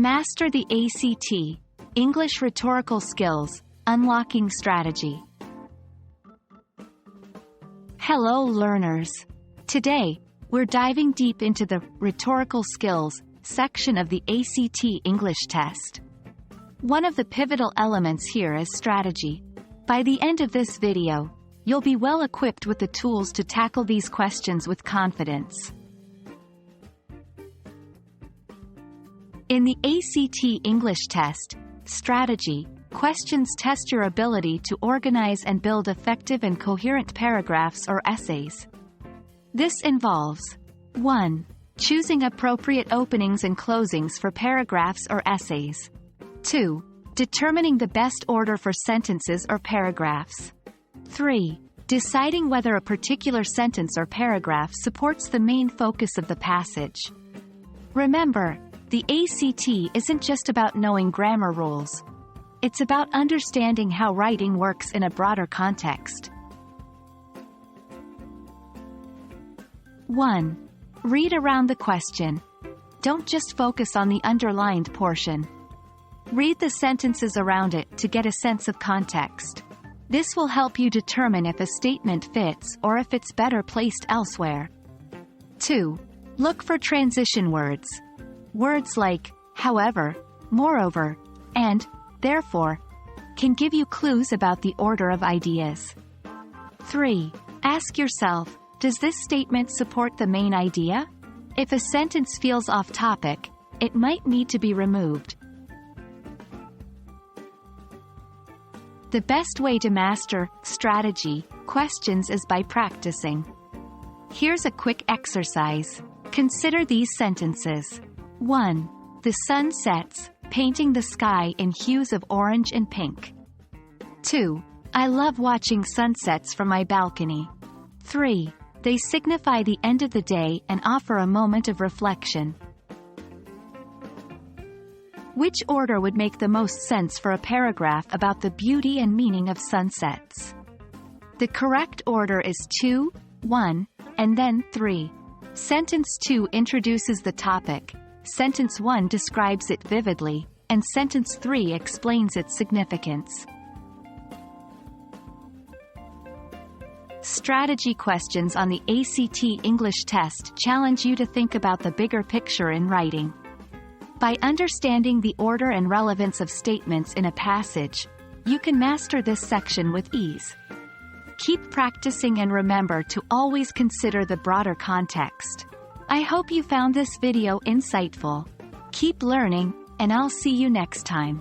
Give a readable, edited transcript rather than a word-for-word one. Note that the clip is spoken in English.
Master the ACT English Rhetorical Skills, Unlocking Strategy. Hello learners! Today, we're diving deep into the Rhetorical Skills section of the ACT English test. One of the pivotal elements here is strategy. By the end of this video, you'll be well equipped with the tools to tackle these questions with confidence. In the ACT English test, strategy questions test your ability to organize and build effective and coherent paragraphs or essays. This involves 1. Choosing appropriate openings and closings for paragraphs or essays. 2. Determining the best order for sentences or paragraphs. 3. Deciding whether a particular sentence or paragraph supports the main focus of the passage. Remember, the ACT isn't just about knowing grammar rules. It's about understanding how writing works in a broader context. 1. Read around the question. Don't just focus on the underlined portion. Read the sentences around it to get a sense of context. This will help you determine if a statement fits or if it's better placed elsewhere. 2. Look for transition words. Words like, however, moreover, and, therefore, can give you clues about the order of ideas. 3. Ask yourself, does this statement support the main idea? If a sentence feels off topic, it might need to be removed. The best way to master strategy questions is by practicing. Here's a quick exercise. Consider these sentences. 1. The sun sets, painting the sky in hues of orange and pink. 2. I love watching sunsets from my balcony. 3. They signify the end of the day and offer a moment of reflection. Which order would make the most sense for a paragraph about the beauty and meaning of sunsets? The correct order is 2, 1, and then 3. Sentence 2 introduces the topic, Sentence 1 describes it vividly, and Sentence 3 explains its significance. Strategy questions on the ACT English test challenge you to think about the bigger picture in writing. By understanding the order and relevance of statements in a passage, you can master this section with ease. Keep practicing and remember to always consider the broader context. I hope you found this video insightful. Keep learning, and I'll see you next time.